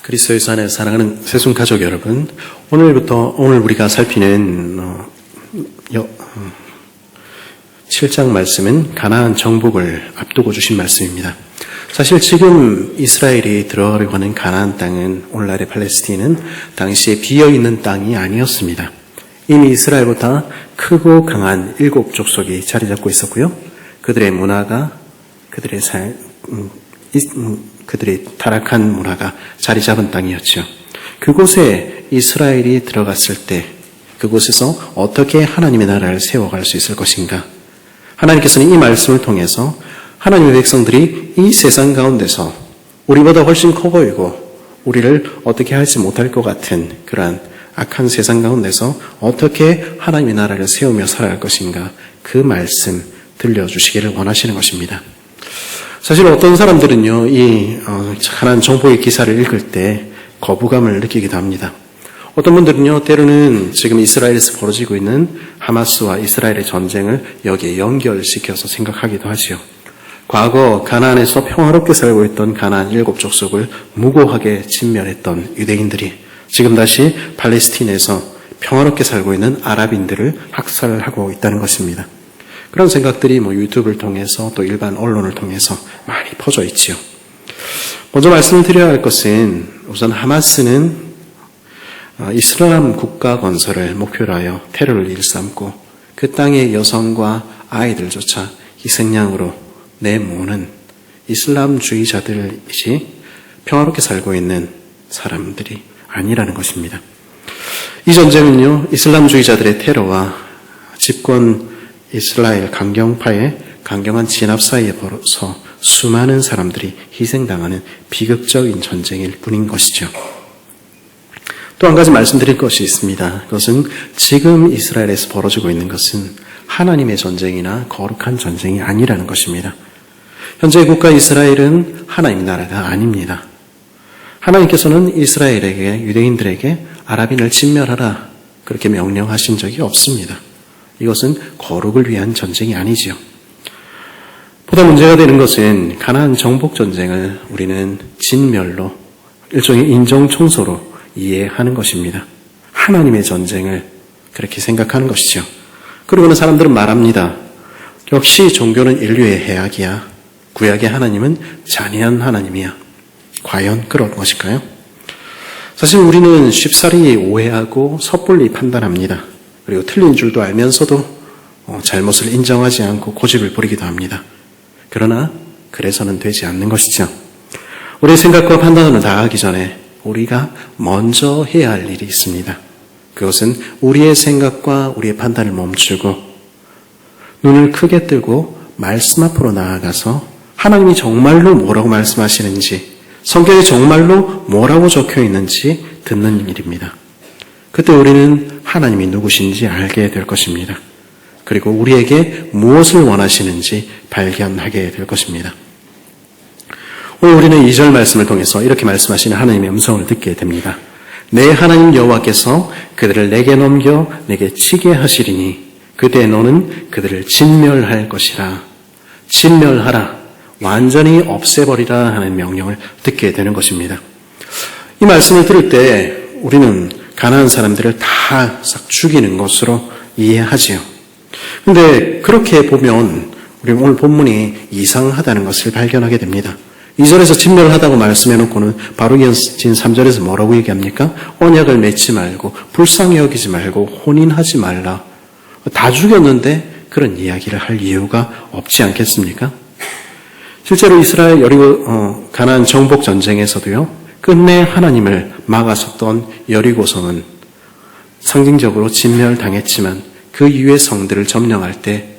그리스도에서 안에 사랑하는 새순 가족 여러분, 오늘 우리가 살피는 7장 말씀은 가나안 정복을 앞두고 주신 말씀입니다. 사실 지금 이스라엘이 들어가려고 하는 가나안 땅은, 오늘날의 팔레스틴은 당시에 비어있는 땅이 아니었습니다. 이미 이스라엘보다 크고 강한 7 족속이 자리 잡고 있었고요. 그들의 문화가, 그들의 타락한 문화가 자리 잡은 땅이었죠. 그곳에 이스라엘이 들어갔을 때 그곳에서 어떻게 하나님의 나라를 세워갈 수 있을 것인가? 하나님께서는 이 말씀을 통해서 하나님의 백성들이 이 세상 가운데서 우리보다 훨씬 커 보이고 우리를 어떻게 할지 못할 것 같은 그러한 악한 세상 가운데서 어떻게 하나님의 나라를 세우며 살아갈 것인가, 그 말씀 들려주시기를 원하시는 것입니다. 사실 어떤 사람들은요, 이 가나안 정복의 기사를 읽을 때 거부감을 느끼기도 합니다. 어떤 분들은요, 때로는 지금 이스라엘에서 벌어지고 있는 하마스와 이스라엘의 전쟁을 여기에 연결시켜서 생각하기도 하지요. 과거 가나안에서 평화롭게 살고 있던 가나안 7 족속을 무고하게 진멸했던 유대인들이 지금 다시 팔레스틴에서 평화롭게 살고 있는 아랍인들을 학살하고 있다는 것입니다. 그런 생각들이 유튜브를 통해서 또 일반 언론을 통해서 많이 퍼져 있지요. 먼저 말씀을 드려야 할 것은, 우선 하마스는 이슬람 국가 건설을 목표로 하여 테러를 일삼고 그 땅의 여성과 아이들조차 희생양으로 내모는 이슬람주의자들이지 평화롭게 살고 있는 사람들이 아니라는 것입니다. 이 전쟁은요, 이슬람주의자들의 테러와 집권 이스라엘 강경파의 강경한 진압 사이에 벌어서 수많은 사람들이 희생당하는 비극적인 전쟁일 뿐인 것이죠. 또 한 가지 말씀드릴 것이 있습니다. 그것은 지금 이스라엘에서 벌어지고 있는 것은 하나님의 전쟁이나 거룩한 전쟁이 아니라는 것입니다. 현재 국가 이스라엘은 하나님의 나라가 아닙니다. 하나님께서는 이스라엘에게, 유대인들에게 아랍인을 진멸하라 그렇게 명령하신 적이 없습니다. 이것은 거룩을 위한 전쟁이 아니지요. 보다 문제가 되는 것은 가나안 정복 전쟁을 우리는 진멸로, 일종의 인종 청소로 이해하는 것입니다. 하나님의 전쟁을 그렇게 생각하는 것이죠. 그러고는 사람들은 말합니다. 역시 종교는 인류의 해악이야. 구약의 하나님은 잔인한 하나님이야. 과연 그런 것일까요? 사실 우리는 쉽사리 오해하고 섣불리 판단합니다. 그리고 틀린 줄도 알면서도 잘못을 인정하지 않고 고집을 부리기도 합니다. 그러나 그래서는 되지 않는 것이죠. 우리의 생각과 판단을 다하기 전에 우리가 먼저 해야 할 일이 있습니다. 그것은 우리의 생각과 우리의 판단을 멈추고 눈을 크게 뜨고 말씀 앞으로 나아가서 하나님이 정말로 뭐라고 말씀하시는지, 성경에 정말로 뭐라고 적혀 있는지 듣는 일입니다. 그때 우리는 하나님이 누구신지 알게 될 것입니다. 그리고 우리에게 무엇을 원하시는지 발견하게 될 것입니다. 오늘 우리는 2절 말씀을 통해서 이렇게 말씀하시는 하나님의 음성을 듣게 됩니다. 내 하나님 여호와께서 그들을 내게 넘겨 내게 치게 하시리니 그때 너는 그들을 진멸할 것이라. 진멸하라. 완전히 없애버리라 하는 명령을 듣게 되는 것입니다. 이 말씀을 들을 때 우리는 가나안 사람들을 다 싹 죽이는 것으로 이해하지요. 그런데 그렇게 보면 우리 오늘 본문이 이상하다는 것을 발견하게 됩니다. 2절에서 진멸하다고 말씀해놓고는 바로 이어진 3절에서 뭐라고 얘기합니까? 언약을 맺지 말고 불쌍히 여기지 말고 혼인하지 말라. 다 죽였는데 그런 이야기를 할 이유가 없지 않겠습니까? 실제로 이스라엘 가나안 정복 전쟁에서도요, 끝내 하나님을 막아섰던 여리고성은 상징적으로 진멸당했지만 그 이후의 성들을 점령할 때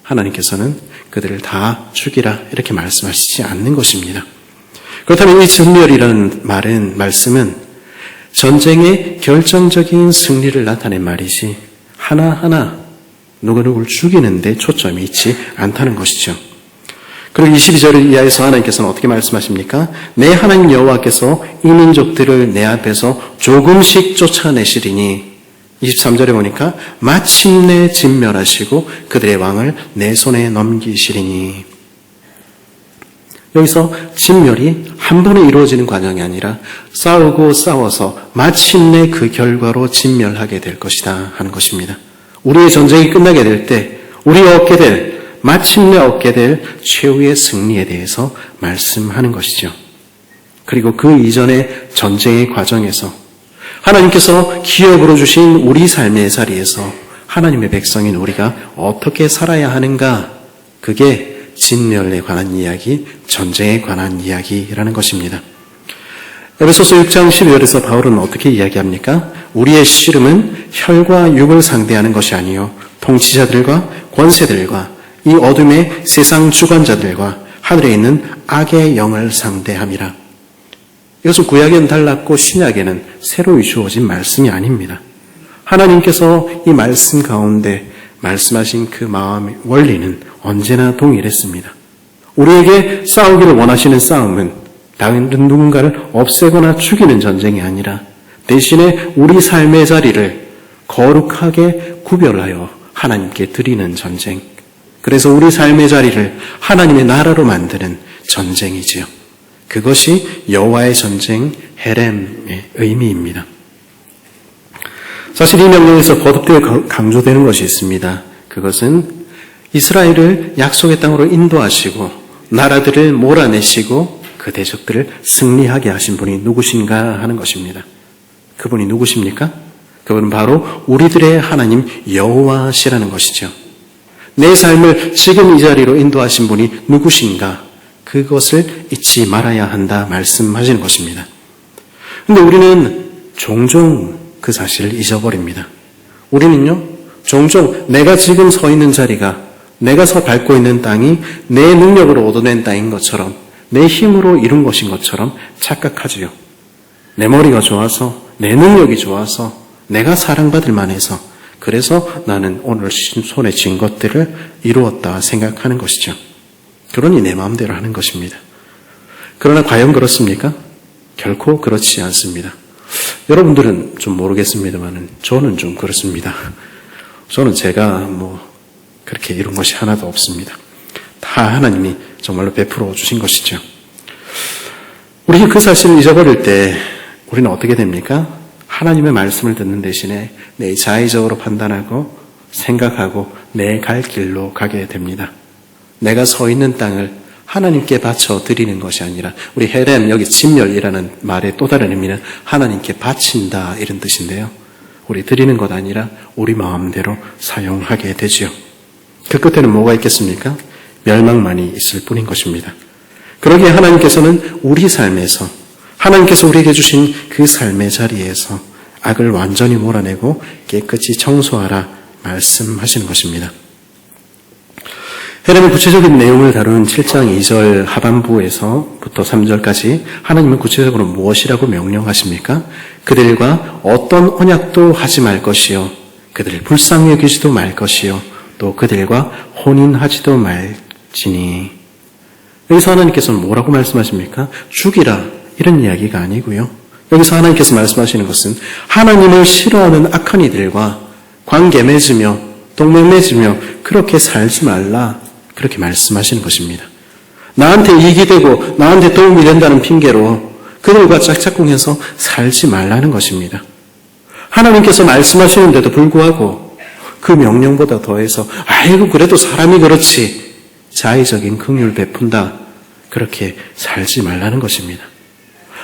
하나님께서는 그들을 다 죽이라 이렇게 말씀하시지 않는 것입니다. 그렇다면 이 진멸이라는 말씀은 전쟁의 결정적인 승리를 나타낸 말이지 하나하나 누구누구를 죽이는 데 초점이 있지 않다는 것이죠. 그리고 22절 이하에서 하나님께서는 어떻게 말씀하십니까? 내 하나님 여호와께서 이 민족들을 내 앞에서 조금씩 쫓아내시리니 23절에 보니까 마침내 진멸하시고 그들의 왕을 내 손에 넘기시리니 여기서 진멸이 한 번에 이루어지는 과정이 아니라 싸우고 싸워서 마침내 그 결과로 진멸하게 될 것이다 하는 것입니다. 우리의 전쟁이 끝나게 될 때 마침내 얻게 될 최후의 승리에 대해서 말씀하는 것이죠. 그리고 그 이전의 전쟁의 과정에서 하나님께서 기업으로 주신 우리 삶의 자리에서 하나님의 백성인 우리가 어떻게 살아야 하는가, 그게 진멸에 관한 이야기, 전쟁에 관한 이야기라는 것입니다. 에베소서 6장 12절에서 바울은 어떻게 이야기합니까? 우리의 씨름은 혈과 육을 상대하는 것이 아니요 통치자들과 권세들과 이 어둠의 세상 주관자들과 하늘에 있는 악의 영을 상대함이라. 이것은 구약에는 달랐고 신약에는 새로 주어진 말씀이 아닙니다. 하나님께서 이 말씀 가운데 말씀하신 그 마음의 원리는 언제나 동일했습니다. 우리에게 싸우기를 원하시는 싸움은 다른 누군가를 없애거나 죽이는 전쟁이 아니라 대신에 우리 삶의 자리를 거룩하게 구별하여 하나님께 드리는 전쟁. 그래서 우리 삶의 자리를 하나님의 나라로 만드는 전쟁이지요. 그것이 여호와의 전쟁 헤렘의 의미입니다. 사실 이 명령에서 거듭되어 강조되는 것이 있습니다. 그것은 이스라엘을 약속의 땅으로 인도하시고 나라들을 몰아내시고 그 대적들을 승리하게 하신 분이 누구신가 하는 것입니다. 그분이 누구십니까? 그분은 바로 우리들의 하나님 여호와시라는 것이죠. 내 삶을 지금 이 자리로 인도하신 분이 누구신가? 그것을 잊지 말아야 한다 말씀하시는 것입니다. 그런데 우리는 종종 그 사실을 잊어버립니다. 우리는요, 종종 내가 지금 서 있는 자리가, 내가 밟고 있는 땅이 내 능력으로 얻어낸 땅인 것처럼, 내 힘으로 이룬 것인 것처럼 착각하지요. 내 머리가 좋아서, 내 능력이 좋아서, 내가 사랑받을 만해서, 그래서 나는 오늘 손에 쥔 것들을 이루었다 생각하는 것이죠. 그러니 내 마음대로 하는 것입니다. 그러나 과연 그렇습니까? 결코 그렇지 않습니다. 여러분들은 좀 모르겠습니다만 저는 좀 그렇습니다. 저는 제가 그렇게 이룬 것이 하나도 없습니다. 다 하나님이 정말로 베풀어 주신 것이죠. 우리 그 사실을 잊어버릴 때 우리는 어떻게 됩니까? 하나님의 말씀을 듣는 대신에 내 자의적으로 판단하고 생각하고 내 갈 길로 가게 됩니다. 내가 서 있는 땅을 하나님께 바쳐 드리는 것이 아니라, 우리 헤렘, 여기 진멸이라는 말의 또 다른 의미는 하나님께 바친다 이런 뜻인데요. 우리 드리는 것 아니라 우리 마음대로 사용하게 되지요. 그 끝에는 뭐가 있겠습니까? 멸망만이 있을 뿐인 것입니다. 그러기에 하나님께서는 우리 삶에서, 하나님께서 우리에게 주신 그 삶의 자리에서 악을 완전히 몰아내고 깨끗이 청소하라 말씀하시는 것입니다. 헤렘의 구체적인 내용을 다룬 7장 2절 하반부에서부터 3절까지 하나님은 구체적으로 무엇이라고 명령하십니까? 그들과 어떤 언약도 하지 말 것이요, 그들을 불쌍히 여기지도 말 것이요, 또 그들과 혼인하지도 말지니. 여기서 하나님께서는 뭐라고 말씀하십니까? 죽이라 이런 이야기가 아니고요. 여기서 하나님께서 말씀하시는 것은 하나님을 싫어하는 악한 이들과 관계 맺으며 동맹 맺으며 그렇게 살지 말라, 그렇게 말씀하시는 것입니다. 나한테 이익이 되고 나한테 도움이 된다는 핑계로 그들과 짝짝꿍해서 살지 말라는 것입니다. 하나님께서 말씀하시는데도 불구하고 그 명령보다 더해서 아이고 그래도 사람이 그렇지, 자의적인 긍휼을 베푼다, 그렇게 살지 말라는 것입니다.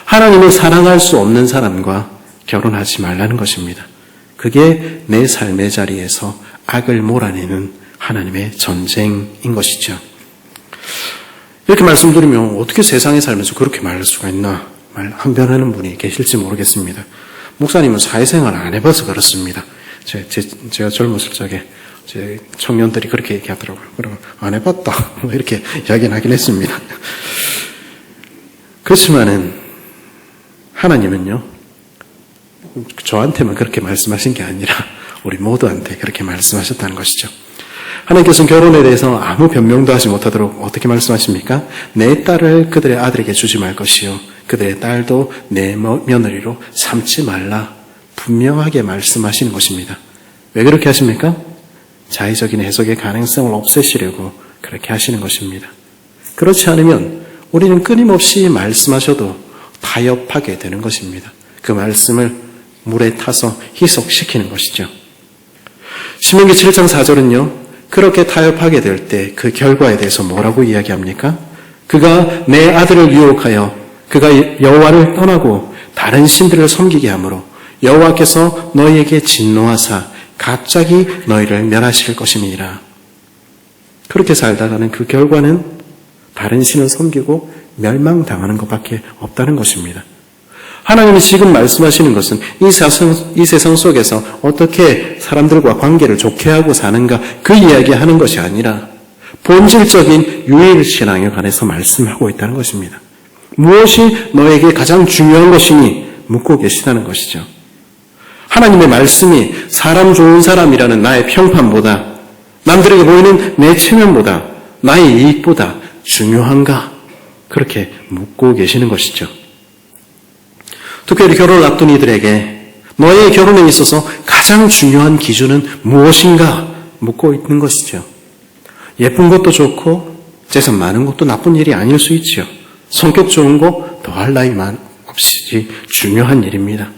하나님을 사랑할 수 없는 사람과 결혼하지 말라는 것입니다. 그게 내 삶의 자리에서 악을 몰아내는 하나님의 전쟁인 것이죠. 이렇게 말씀드리면 어떻게 세상에 살면서 그렇게 말할 수가 있나 항변하는 분이 계실지 모르겠습니다. 목사님은 사회생활을 안 해봐서 그렇습니다. 제가 젊었을 적에 제 청년들이 그렇게 얘기하더라고요. 그러면 안 해봤다 이렇게 이야기는 하긴 했습니다. 그렇지만은 하나님은요, 저한테만 그렇게 말씀하신 게 아니라 우리 모두한테 그렇게 말씀하셨다는 것이죠. 하나님께서는 결혼에 대해서 아무 변명도 하지 못하도록 어떻게 말씀하십니까? 내 딸을 그들의 아들에게 주지 말 것이요, 그들의 딸도 내 며느리로 삼지 말라, 분명하게 말씀하시는 것입니다. 왜 그렇게 하십니까? 자의적인 해석의 가능성을 없애시려고 그렇게 하시는 것입니다. 그렇지 않으면 우리는 끊임없이 말씀하셔도 타협하게 되는 것입니다. 그 말씀을 물에 타서 희석시키는 것이죠. 신명기 7장 4절은요, 그렇게 타협하게 될 때 그 결과에 대해서 뭐라고 이야기합니까? 그가 내 아들을 유혹하여 그가 여호와를 떠나고 다른 신들을 섬기게 하므로 여호와께서 너희에게 진노하사 갑자기 너희를 멸하실 것임이니라. 그렇게 살다가는 그 결과는 다른 신을 섬기고 멸망당하는 것밖에 없다는 것입니다. 하나님이 지금 말씀하시는 것은 이 세상 속에서 어떻게 사람들과 관계를 좋게 하고 사는가 그 이야기하는 것이 아니라 본질적인 유일신앙에 관해서 말씀하고 있다는 것입니다. 무엇이 너에게 가장 중요한 것이니 묻고 계시다는 것이죠. 하나님의 말씀이 사람 좋은 사람이라는 나의 평판보다 남들에게 보이는 내 체면보다 나의 이익보다 중요한가? 그렇게 묻고 계시는 것이죠. 특별히 결혼을 앞둔 이들에게 너의 결혼에 있어서 가장 중요한 기준은 무엇인가? 묻고 있는 것이죠. 예쁜 것도 좋고 재산 많은 것도 나쁜 일이 아닐 수 있죠. 성격 좋은 거 더할 나위만 없이 중요한 일입니다.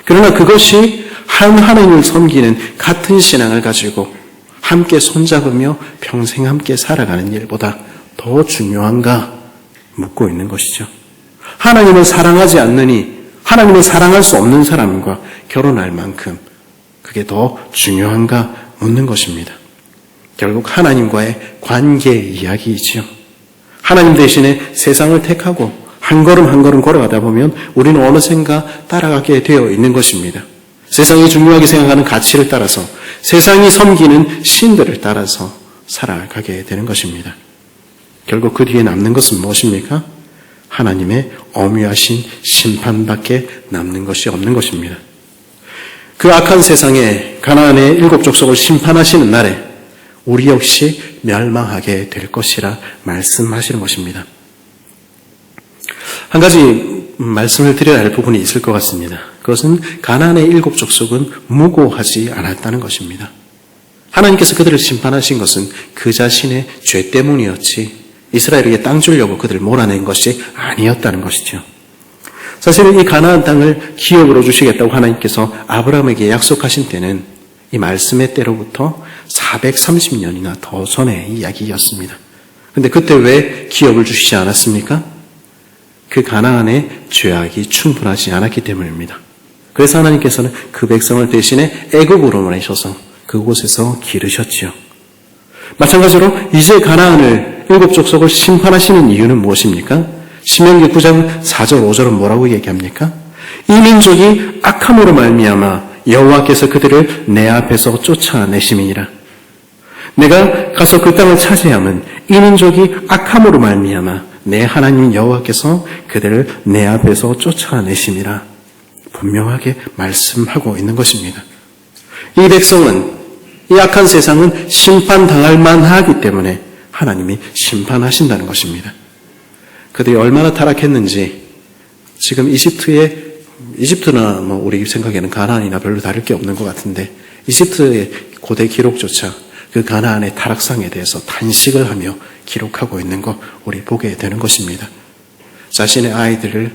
그러나 그것이 한 하나님을 섬기는 같은 신앙을 가지고 함께 손잡으며 평생 함께 살아가는 일보다 더 중요한가 묻고 있는 것이죠. 하나님을 사랑하지 않느니 하나님을 사랑할 수 없는 사람과 결혼할 만큼 그게 더 중요한가 묻는 것입니다. 결국 하나님과의 관계 이야기이지요. 하나님 대신에 세상을 택하고 한 걸음 한 걸음 걸어가다 보면 우리는 어느샌가 따라가게 되어 있는 것입니다. 세상이 중요하게 생각하는 가치를 따라서 세상이 섬기는 신들을 따라서 살아가게 되는 것입니다. 결국 그 뒤에 남는 것은 무엇입니까? 하나님의 엄유하신 심판밖에 남는 것이 없는 것입니다. 그 악한 세상에 가나안의 7 족속을 심판하시는 날에 우리 역시 멸망하게 될 것이라 말씀하시는 것입니다. 한 가지 말씀을 드려야 할 부분이 있을 것 같습니다. 그것은 가나안의 7 족속은 무고하지 않았다는 것입니다. 하나님께서 그들을 심판하신 것은 그 자신의 죄 때문이었지 이스라엘에게 땅 주려고 그들을 몰아낸 것이 아니었다는 것이죠. 사실은 이 가나안 땅을 기업으로 주시겠다고 하나님께서 아브라함에게 약속하신 때는 이 말씀의 때로부터 430년이나 더 전의 이야기였습니다. 그런데 그때 왜 기업을 주시지 않았습니까? 그 가나안의 죄악이 충분하지 않았기 때문입니다. 그래서 하나님께서는 그 백성을 대신에 애굽으로 보내셔서 그곳에서 기르셨지요. 마찬가지로 이제 가나안을 7 족속을 심판하시는 이유는 무엇입니까? 신명기 9장 4절 5절은 뭐라고 얘기합니까? 이 민족이 악함으로 말미암아 여호와께서 그들을 내 앞에서 쫓아내심이니라. 내가 가서 그 땅을 차지함은 이 민족이 악함으로 말미암아 내 하나님 여호와께서 그들을 내 앞에서 쫓아내심이라. 분명하게 말씀하고 있는 것입니다. 이 백성은 이 악한 세상은 심판당할 만하기 때문에 하나님이 심판하신다는 것입니다. 그들이 얼마나 타락했는지 지금 이집트나 우리 생각에는 가나안이나 별로 다를 게 없는 것 같은데 이집트의 고대 기록조차 그 가나안의 타락상에 대해서 탄식을 하며 기록하고 있는 거 우리 보게 되는 것입니다. 자신의 아이들을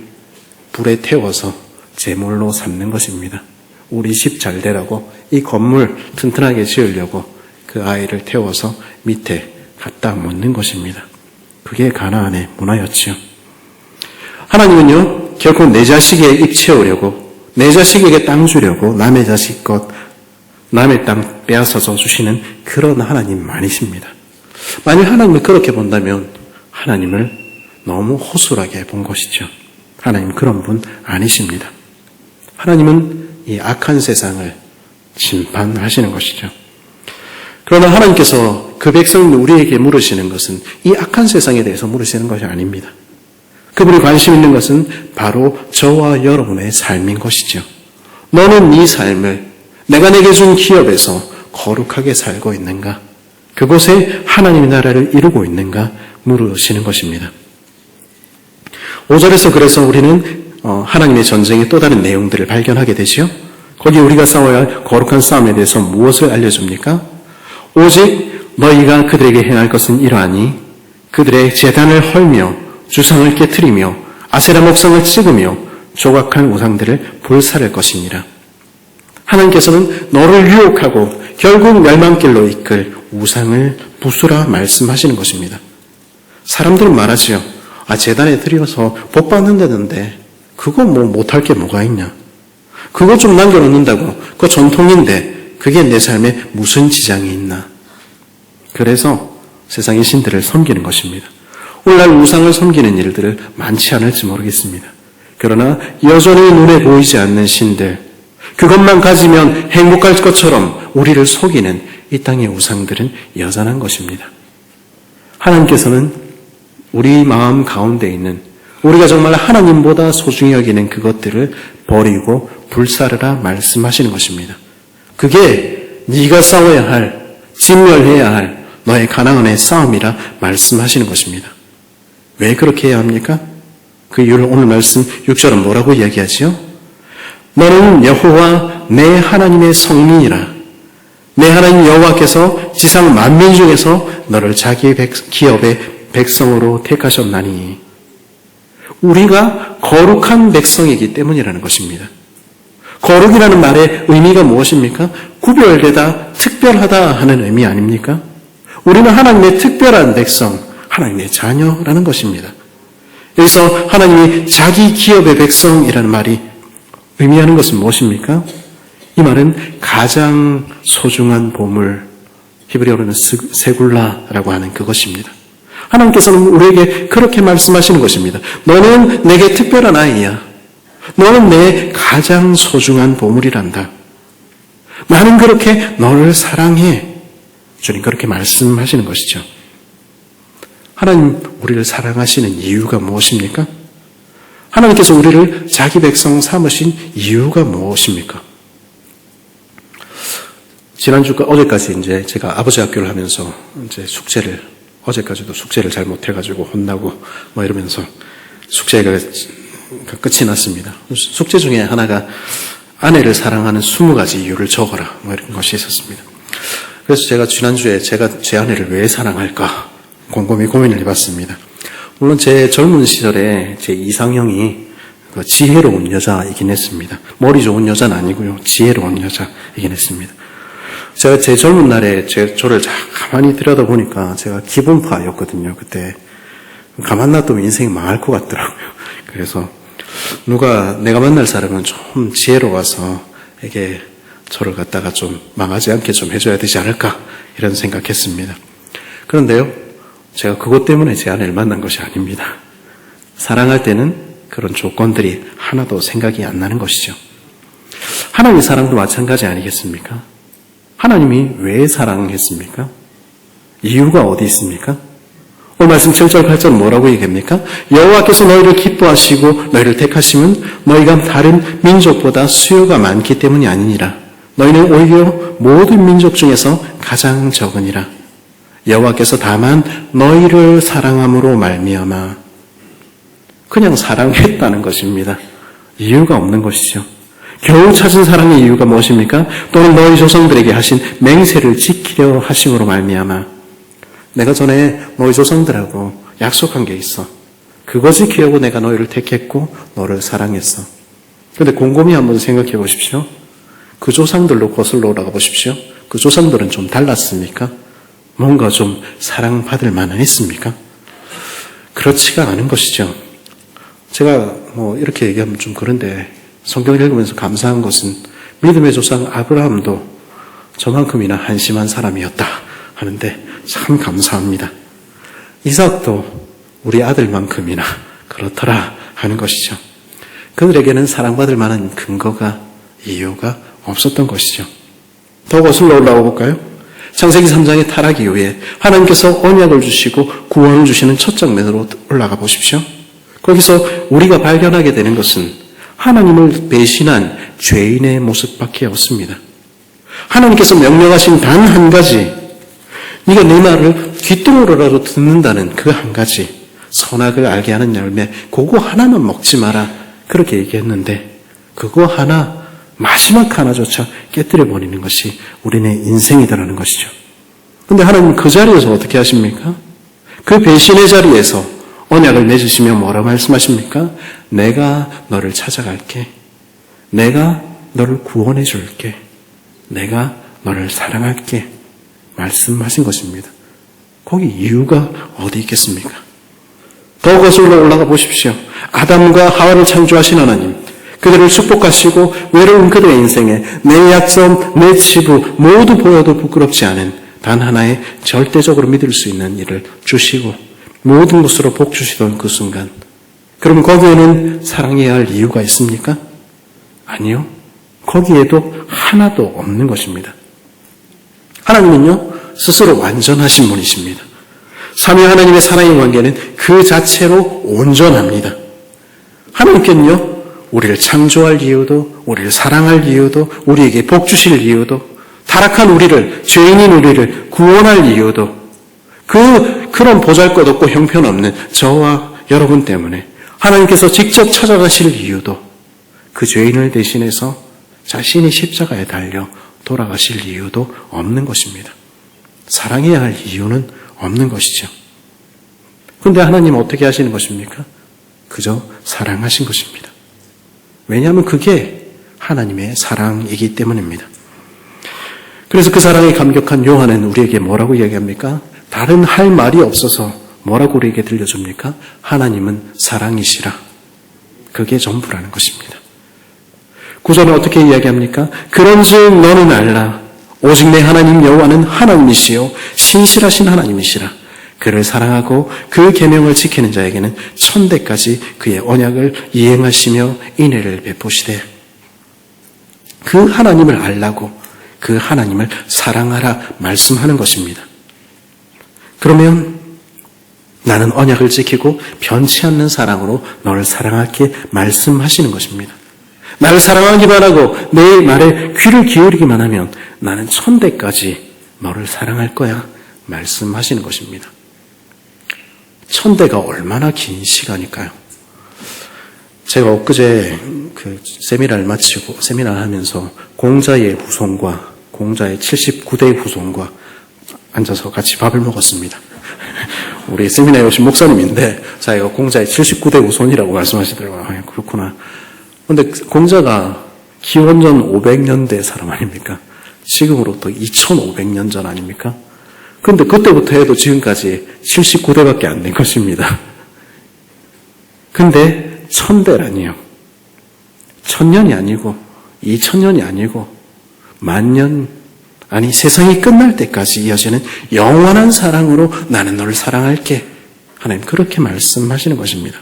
불에 태워서 제물로 삼는 것입니다. 우리 집 잘 되라고 이 건물 튼튼하게 지으려고 그 아이를 태워서 밑에 갖다 묻는 것입니다. 그게 가나안의 문화였지요. 하나님은요, 결코 내 자식에 입 채우려고, 내 자식에게 땅 주려고 남의 자식 것, 남의 땅 빼앗아서 주시는 그런 하나님 아니십니다. 만약 하나님을 그렇게 본다면 하나님을 너무 허술하게 본 것이죠. 하나님 그런 분 아니십니다. 하나님은 이 악한 세상을 심판하시는 것이죠. 그러나 하나님께서 그 백성이 우리에게 물으시는 것은 이 악한 세상에 대해서 물으시는 것이 아닙니다. 그분이 관심 있는 것은 바로 저와 여러분의 삶인 것이죠. 너는 네 삶을 내가 내게 준 기업에서 거룩하게 살고 있는가? 그곳에 하나님의 나라를 이루고 있는가? 물으시는 것입니다. 5절에서 그래서 우리는 하나님의 전쟁의 또 다른 내용들을 발견하게 되지요. 거기 우리가 싸워야 할 거룩한 싸움에 대해서 무엇을 알려줍니까? 오직 너희가 그들에게 행할 것은 이러하니 그들의 제단을 헐며 주상을 깨트리며 아세라 목상을 찍으며 조각한 우상들을 불사를 것이니라. 하나님께서는 너를 유혹하고 결국 멸망길로 이끌 우상을 부수라 말씀하시는 것입니다. 사람들은 말하지요. 제단에 드려서 복 받는다던데 그거 못할 게 뭐가 있냐. 그거 좀 남겨놓는다고. 그거 전통인데 그게 내 삶에 무슨 지장이 있나. 그래서 세상의 신들을 섬기는 것입니다. 오늘날 우상을 섬기는 일들을 많지 않을지 모르겠습니다. 그러나 여전히 눈에 보이지 않는 신들, 그것만 가지면 행복할 것처럼 우리를 속이는 이 땅의 우상들은 여전한 것입니다. 하나님께서는 우리 마음 가운데 있는 우리가 정말 하나님보다 소중히 여기는 그것들을 버리고 불사르라 말씀하시는 것입니다. 그게 네가 싸워야 할, 진멸해야 할 너의 가나안의 싸움이라 말씀하시는 것입니다. 왜 그렇게 해야 합니까? 그 이유를 오늘 말씀 6절은 뭐라고 이야기하지요? 너는 여호와 내 하나님의 성민이라. 내 하나님 여호와께서 지상 만민 중에서 너를 자기 기업의 백성으로 택하셨나니. 우리가 거룩한 백성이기 때문이라는 것입니다. 거룩이라는 말의 의미가 무엇입니까? 구별되다, 특별하다 하는 의미 아닙니까? 우리는 하나님의 특별한 백성, 하나님의 자녀라는 것입니다. 여기서 하나님이 자기 기업의 백성이라는 말이 의미하는 것은 무엇입니까? 이 말은 가장 소중한 보물, 히브리어로는 세굴라라고 하는 그것입니다. 하나님께서는 우리에게 그렇게 말씀하시는 것입니다. 너는 내게 특별한 아이야. 너는 내 가장 소중한 보물이란다. 나는 그렇게 너를 사랑해. 주님 그렇게 말씀하시는 것이죠. 하나님 우리를 사랑하시는 이유가 무엇입니까? 하나님께서 우리를 자기 백성 삼으신 이유가 무엇입니까? 어제까지 제가 아버지 학교를 하면서 어제까지도 숙제를 잘 못해가지고 혼나고 이러면서 숙제가 끝이 났습니다. 숙제 중에 하나가 아내를 사랑하는 20가지 이유를 적어라 이런 것이 있었습니다. 그래서 제가 지난주에 제가 제 아내를 왜 사랑할까 곰곰이 고민을 해봤습니다. 물론 제 젊은 시절에 제 이상형이 지혜로운 여자이긴 했습니다. 머리 좋은 여자는 아니고요. 지혜로운 여자이긴 했습니다. 제가 제 젊은 날에 저를 가만히 들여다보니까 제가 기분파였거든요. 그때 가만 놔두면 인생이 망할 것 같더라고요. 그래서 내가 만날 사람은 좀 지혜로워서 이게 저를 갖다가 좀 망하지 않게 좀 해줘야 되지 않을까 이런 생각했습니다. 그런데요, 제가 그것 때문에 제 아내를 만난 것이 아닙니다. 사랑할 때는 그런 조건들이 하나도 생각이 안 나는 것이죠. 하나님의 사랑도 마찬가지 아니겠습니까? 하나님이 왜 사랑했습니까? 이유가 어디 있습니까? 오늘 말씀 7절 8절 뭐라고 얘기합니까? 여호와께서 너희를 기뻐하시고 너희를 택하심은 너희가 다른 민족보다 수요가 많기 때문이 아니니라. 너희는 오히려 모든 민족 중에서 가장 적으니라. 여호와께서 다만 너희를 사랑함으로 말미암아. 그냥 사랑했다는 것입니다. 이유가 없는 것이죠. 겨우 찾은 사랑의 이유가 무엇입니까? 또는 너희 조상들에게 하신 맹세를 지키려 하심으로 말미암아. 내가 전에 너희 조상들하고 약속한 게 있어. 그거 지키려고 내가 너희를 택했고 너를 사랑했어. 그런데 곰곰이 한번 생각해 보십시오. 그 조상들로 거슬러 올라가 보십시오. 그 조상들은 좀 달랐습니까? 뭔가 좀 사랑받을 만했습니까? 그렇지가 않은 것이죠. 제가 이렇게 얘기하면 좀 그런데 성경을 읽으면서 감사한 것은 믿음의 조상 아브라함도 저만큼이나 한심한 사람이었다 하는데 참 감사합니다. 이삭도 우리 아들만큼이나 그렇더라 하는 것이죠. 그들에게는 사랑받을 만한 근거가, 이유가 없었던 것이죠. 더 거슬러 올라가 볼까요? 창세기 3장의 타락 이후에 하나님께서 언약을 주시고 구원을 주시는 첫 장면으로 올라가 보십시오. 거기서 우리가 발견하게 되는 것은 하나님을 배신한 죄인의 모습밖에 없습니다. 하나님께서 명령하신 단 한 가지, 네가 내 말을 귓등으로라도 듣는다는 그 한 가지, 선악을 알게 하는 열매, 그거 하나만 먹지 마라 그렇게 얘기했는데 그거 하나, 마지막 하나조차 깨뜨려버리는 것이 우리네 인생이더라는 것이죠. 그런데 하나님은 그 자리에서 어떻게 하십니까? 그 배신의 자리에서 언약을 맺으시며 뭐라 말씀하십니까? 내가 너를 찾아갈게. 내가 너를 구원해 줄게. 내가 너를 사랑할게. 말씀하신 것입니다. 거기 이유가 어디 있겠습니까? 더 거슬러 올라가 보십시오. 아담과 하와를 창조하신 하나님, 그들을 축복하시고 외로운 그들의 인생에 내 약점, 내 치부 모두 보여도 부끄럽지 않은 단 하나의 절대적으로 믿을 수 있는 일을 주시고 모든 것으로 복 주시던 그 순간, 그럼 거기에는 사랑해야 할 이유가 있습니까? 아니요. 거기에도 하나도 없는 것입니다. 하나님은요, 스스로 완전하신 분이십니다. 삼위 하나님의 사랑의 관계는 그 자체로 온전합니다. 하나님께는요, 우리를 창조할 이유도, 우리를 사랑할 이유도, 우리에게 복 주실 이유도, 타락한 우리를, 죄인인 우리를 구원할 이유도, 그런 보잘것없고 형편없는 저와 여러분 때문에 하나님께서 직접 찾아가실 이유도, 그 죄인을 대신해서 자신이 십자가에 달려 돌아가실 이유도 없는 것입니다. 사랑해야 할 이유는 없는 것이죠. 그런데 하나님은 어떻게 하시는 것입니까? 그저 사랑하신 것입니다. 왜냐하면 그게 하나님의 사랑이기 때문입니다. 그래서 그 사랑에 감격한 요한은 우리에게 뭐라고 이야기합니까? 다른 할 말이 없어서 뭐라고 우리에게 들려줍니까? 하나님은 사랑이시라. 그게 전부라는 것입니다. 구절은 어떻게 이야기합니까? 그런즉 너는 알라. 오직 내 하나님 여호와는 하나님이시요 신실하신 하나님이시라. 그를 사랑하고 그 계명을 지키는 자에게는 천대까지 그의 언약을 이행하시며 인애를 베푸시되. 그 하나님을 알라고, 그 하나님을 사랑하라 말씀하는 것입니다. 그러면 나는 언약을 지키고 변치 않는 사랑으로 너를 사랑할게 말씀하시는 것입니다. 나를 사랑하기만 하고 내 말에 귀를 기울이기만 하면 나는 천대까지 너를 사랑할 거야 말씀하시는 것입니다. 천대가 얼마나 긴 시간일까요? 제가 엊그제 그 세미나를 마치고 세미나를 하면서 공자의 후손과 공자의 79대 후손과 앉아서 같이 밥을 먹었습니다. 우리 세미나에 오신 목사님인데 자기가 공자의 79대 후손이라고 말씀하시더라고요. 아, 그렇구나. 그런데 공자가 기원전 500년대 사람 아닙니까? 지금으로부터 2500년 전 아닙니까? 그런데 그때부터 해도 지금까지 79대밖에 안 된 것입니다. 근데 천대라니요. 1000년이 아니고 2000년이 아니고 만년, 아니 세상이 끝날 때까지 이어지는 영원한 사랑으로 나는 너를 사랑할게. 하나님 그렇게 말씀하시는 것입니다.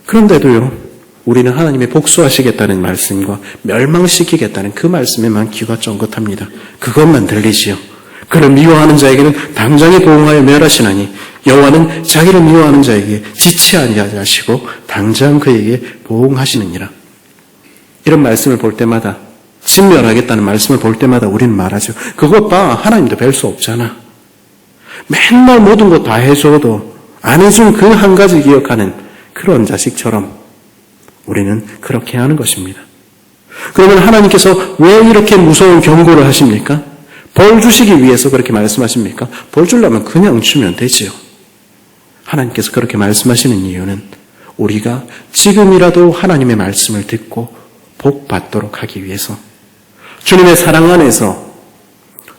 그런데도요, 우리는 하나님의 복수하시겠다는 말씀과 멸망시키겠다는 그 말씀에만 귀가 쫑긋합니다. 그것만 들리지요. 그를 미워하는 자에게는 당장에 보응하여 멸하시나니 여호와는 자기를 미워하는 자에게 지체 아니하게 하시고 당장 그에게 보응하시느니라. 이런 말씀을 볼 때마다, 진멸하겠다는 말씀을 볼 때마다 우리는 말하죠. 그것 봐, 하나님도 별 수 없잖아. 맨날 모든 거 다 해줘도 안 해준 그 한 가지 기억하는 그런 자식처럼 우리는 그렇게 하는 것입니다. 그러면 하나님께서 왜 이렇게 무서운 경고를 하십니까? 벌 주시기 위해서 그렇게 말씀하십니까? 벌 주려면 그냥 주면 되지요. 하나님께서 그렇게 말씀하시는 이유는 우리가 지금이라도 하나님의 말씀을 듣고 복 받도록 하기 위해서, 주님의 사랑 안에서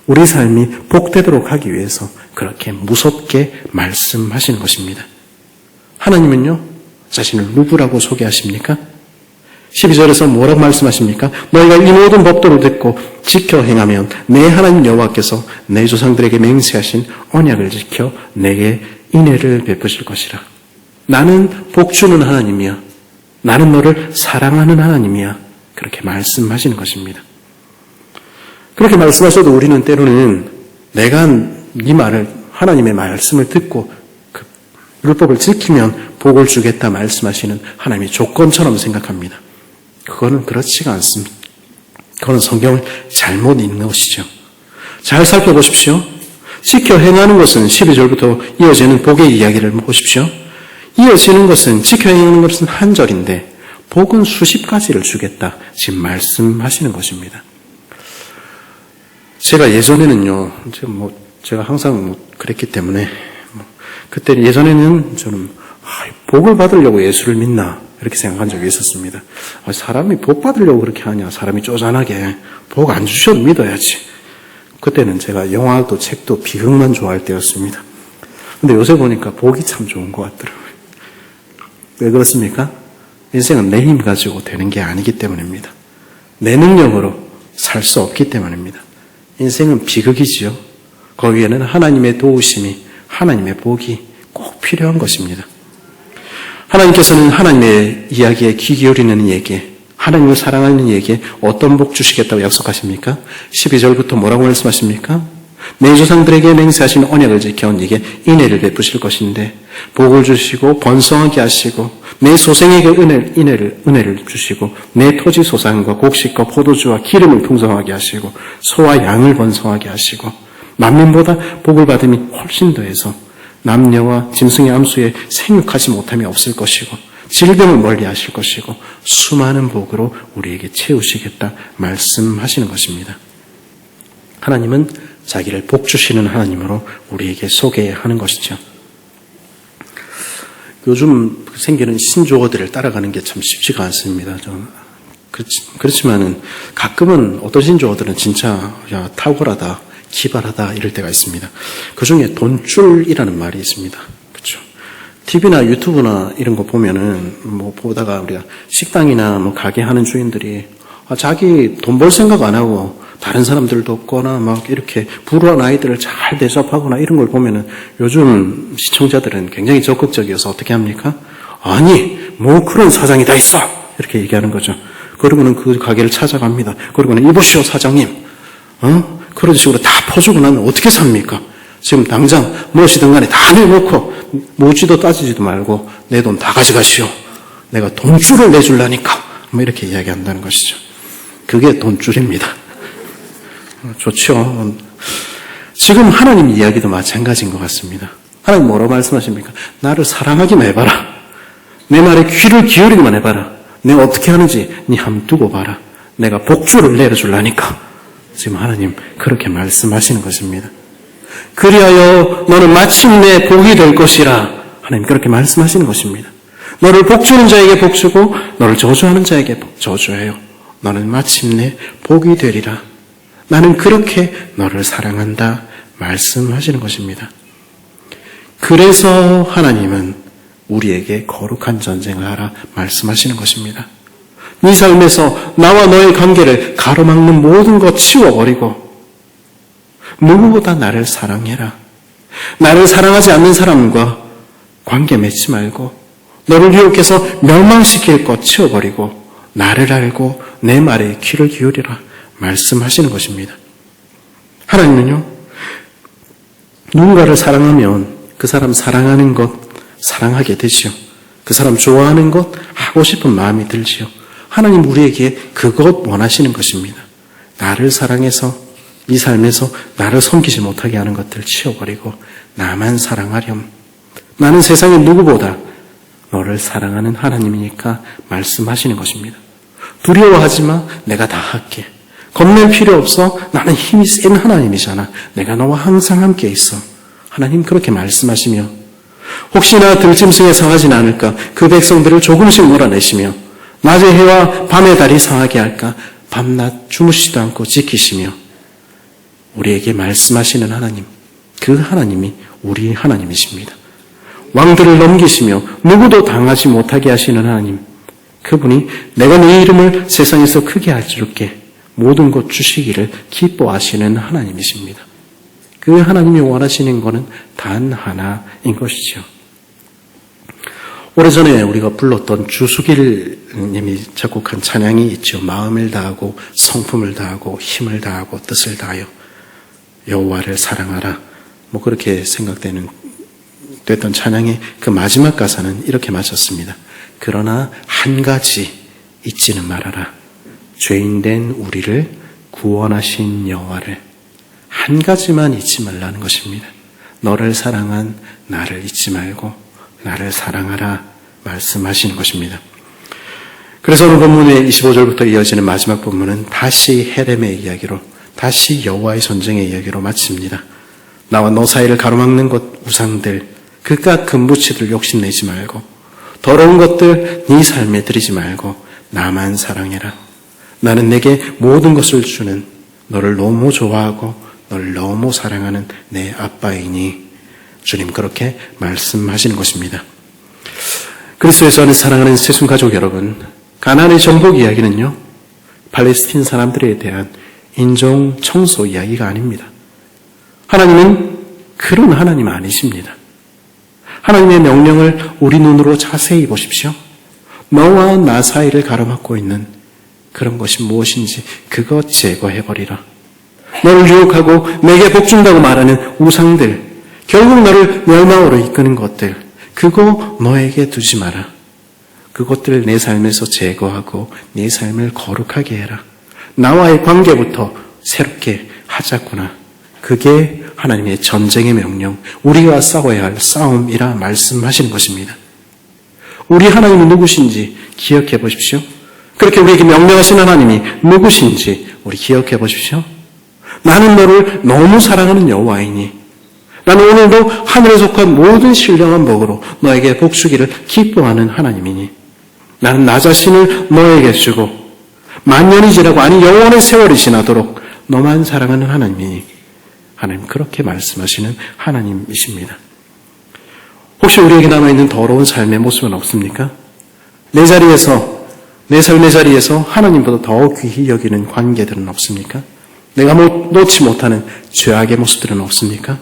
우리 삶이 복되도록 하기 위해서 그렇게 무섭게 말씀하시는 것입니다. 하나님은요, 자신을 누구라고 소개하십니까? 12절에서 뭐라고 말씀하십니까? 너희가 이 모든 법도를 듣고 지켜 행하면 내 하나님 여호와께서 내 조상들에게 맹세하신 언약을 지켜 내게 인애를 베푸실 것이라. 나는 복 주는 하나님이야. 나는 너를 사랑하는 하나님이야. 그렇게 말씀하시는 것입니다. 그렇게 말씀하셔도 우리는 때로는 내가 이 말을, 하나님의 말씀을 듣고 그 율법을 지키면 복을 주겠다 말씀하시는 하나님의 조건처럼 생각합니다. 그거는 그렇지가 않습니다. 그거는 성경을 잘못 읽는 것이죠. 잘 살펴보십시오. 지켜 행하는 것은 12절부터 이어지는 복의 이야기를 보십시오. 이어지는 것은, 지켜 행하는 것은 한 절인데 복은 수십 가지를 주겠다 지금 말씀하시는 것입니다. 제가 예전에는요, 제가 항상 그랬기 때문에 그때 예전에는 저는 복을 받으려고 예수를 믿나 이렇게 생각한 적이 있었습니다. 사람이 복 받으려고 그렇게 하냐, 사람이 쪼잔하게 복 안 주셔도 믿어야지. 그때는 제가 영화도 책도 비극만 좋아할 때였습니다. 근데 요새 보니까 복이 참 좋은 것 같더라고요. 왜 그렇습니까? 인생은 내 힘 가지고 되는 게 아니기 때문입니다. 내 능력으로 살 수 없기 때문입니다. 인생은 비극이지요. 거기에는 하나님의 도우심이, 하나님의 복이 꼭 필요한 것입니다. 하나님께서는 하나님의 이야기에 귀 기울이는 이에게, 하나님을 사랑하는 이에게 어떤 복 주시겠다고 약속하십니까? 12절부터 뭐라고 말씀하십니까? 내 조상들에게 맹세하신 언약을 지켜온 이에게 인애를 베푸실 것인데 복을 주시고 번성하게 하시고 내 소생에게 은혜를 주시고 내 토지 소산과 곡식과 포도주와 기름을 풍성하게 하시고 소와 양을 번성하게 하시고 만민보다 복을 받음이 훨씬 더해서 남녀와 짐승의 암수에 생육하지 못함이 없을 것이고 질병을 멀리 하실 것이고 수많은 복으로 우리에게 채우시겠다 말씀하시는 것입니다. 하나님은 자기를 복 주시는 하나님으로 우리에게 소개하는 것이죠. 요즘 생기는 신조어들을 따라가는 게 참 쉽지가 않습니다. 그렇지만은 가끔은 어떤 신조어들은 진짜 탁월하다, 기발하다 이럴 때가 있습니다. 그 중에 돈줄이라는 말이 있습니다. 그렇죠? TV나 유튜브나 이런 거 보면은 보다가 우리가 식당이나 가게 하는 주인들이 자기 돈 벌 생각 안 하고 다른 사람들 돕거나 막 이렇게 불우한 아이들을 잘 대접하거나 이런 걸 보면은 요즘 시청자들은 굉장히 적극적이어서 어떻게 합니까? 아니, 그런 사장이 다 있어! 이렇게 얘기하는 거죠. 그러고는 그 가게를 찾아갑니다. 그러고는 이보시오, 사장님. 그런 식으로 다 퍼주고 나면 어떻게 삽니까? 지금 당장 무엇이든 간에 다 내놓고 묻지도 따지지도 말고 내 돈 다 가져가시오. 내가 돈줄을 내줄라니까. 이렇게 이야기한다는 것이죠. 그게 돈줄입니다. 좋죠. 지금 하나님 이야기도 마찬가지인 것 같습니다. 하나님 뭐라고 말씀하십니까? 나를 사랑하기만 해봐라. 내 말에 귀를 기울이기만 해봐라. 내가 어떻게 하는지 네 함 두고 봐라. 내가 복줄을 내려줄라니까. 지금 하나님 그렇게 말씀하시는 것입니다. 그리하여 너는 마침내 복이 될 것이라. 하나님 그렇게 말씀하시는 것입니다. 너를 복주는 자에게 복주고 너를 저주하는 자에게 저주해요. 너는 마침내 복이 되리라. 나는 그렇게 너를 사랑한다 말씀하시는 것입니다. 그래서 하나님은 우리에게 거룩한 전쟁을 하라 말씀하시는 것입니다. 네 삶에서 나와 너의 관계를 가로막는 모든 것 치워버리고 누구보다 나를 사랑해라. 나를 사랑하지 않는 사람과 관계 맺지 말고 너를 유혹해서 멸망시킬 것 치워버리고 나를 알고 내 말에 귀를 기울이라 말씀하시는 것입니다. 하나님은요, 누군가를 사랑하면 그 사람 사랑하는 것 사랑하게 되지요. 그 사람 좋아하는 것 하고 싶은 마음이 들지요. 하나님 우리에게 그것 원하시는 것입니다. 나를 사랑해서 이 삶에서 나를 섬기지 못하게 하는 것들 치워버리고 나만 사랑하렴. 나는 세상의 누구보다 너를 사랑하는 하나님이니까 말씀하시는 것입니다. 두려워하지 마. 내가 다 할게. 겁낼 필요 없어. 나는 힘이 센 하나님이잖아. 내가 너와 항상 함께 있어. 하나님 그렇게 말씀하시며 혹시나 들짐승에 상하지는 않을까 그 백성들을 조금씩 몰아내시며 낮의 해와 밤의 달이 상하게 할까 밤낮 주무시지도 않고 지키시며 우리에게 말씀하시는 하나님, 그 하나님이 우리 하나님이십니다. 왕들을 넘기시며 누구도 당하지 못하게 하시는 하나님, 그분이 내가 네 이름을 세상에서 크게 할줄게 모든 것 주시기를 기뻐하시는 하나님이십니다. 그 하나님이 원하시는 것은 단 하나인 것이죠. 오래전에 우리가 불렀던 주수길 님이 작곡한 찬양이 있죠. 마음을 다하고 성품을 다하고 힘을 다하고 뜻을 다하여 여호와를 사랑하라. 그렇게 됐던 찬양의 그 마지막 가사는 이렇게 마쳤습니다. 그러나 한 가지 잊지는 말아라. 죄인된 우리를 구원하신 여호와를. 한 가지만 잊지 말라는 것입니다. 너를 사랑한 나를 잊지 말고 나를 사랑하라 말씀하시는 것입니다. 그래서 오늘 본문의 25절부터 이어지는 마지막 본문은 다시 헤렘의 이야기로, 다시 여호와의 전쟁의 이야기로 마칩니다. 나와 너 사이를 가로막는 것 우상들, 그깟 금부치들 욕심내지 말고 더러운 것들 네 삶에 들이지 말고 나만 사랑해라. 나는 내게 모든 것을 주는 너를 너무 좋아하고 너를 너무 사랑하는 내 아빠이니 주님 그렇게 말씀하시는 것입니다. 그리스도에서 하는 사랑하는 새순가족 여러분, 가나안의 정복 이야기는요, 팔레스틴 사람들에 대한 인종 청소 이야기가 아닙니다. 하나님은 그런 하나님 아니십니다. 하나님의 명령을 우리 눈으로 자세히 보십시오. 너와 나 사이를 가로막고 있는 그런 것이 무엇인지 그거 제거해버리라. 너를 유혹하고 내게 복준다고 말하는 우상들, 결국 너를 멸망으로 이끄는 것들, 그거 너에게 두지 마라. 그것들을 내 삶에서 제거하고 내 삶을 거룩하게 해라. 나와의 관계부터 새롭게 하자꾸나. 그게 하나님의 전쟁의 명령, 우리가 싸워야 할 싸움이라 말씀하시는 것입니다. 우리 하나님이 누구신지 기억해 보십시오. 그렇게 우리에게 명령하신 하나님이 누구신지 우리 기억해 보십시오. 나는 너를 너무 사랑하는 여호와이니 나는 오늘도 하늘에 속한 모든 신령한 복으로 너에게 복주기를 기뻐하는 하나님이니 나는 나 자신을 너에게 주고 만년이 지나고 아니 영원의 세월이 지나도록 너만 사랑하는 하나님이니 하나님 그렇게 말씀하시는 하나님이십니다. 혹시 우리에게 남아있는 더러운 삶의 모습은 없습니까? 내 삶의 자리에서 하나님보다 더 귀히 여기는 관계들은 없습니까? 내가 놓지 못하는 죄악의 모습들은 없습니까?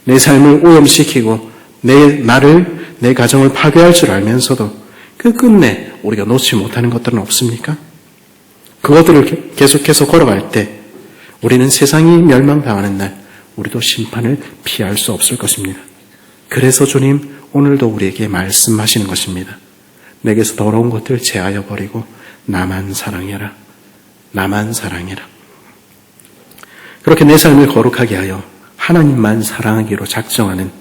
내 삶을 오염시키고 내 가정을 파괴할 줄 알면서도 그 끝내 우리가 놓지 못하는 것들은 없습니까? 그것들을 계속해서 걸어갈 때 우리는 세상이 멸망당하는 날 우리도 심판을 피할 수 없을 것입니다. 그래서 주님 오늘도 우리에게 말씀하시는 것입니다. 내게서 더러운 것들 제하여 버리고 나만 사랑해라. 나만 사랑해라. 그렇게 내 삶을 거룩하게 하여 하나님만 사랑하기로 작정하는,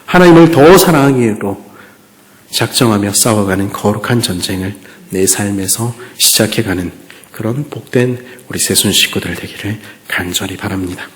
하나님을 더 사랑하기로 작정하며 싸워가는 거룩한 전쟁을 내 삶에서 시작해가는 그런 복된 우리 새순 식구들 되기를 간절히 바랍니다.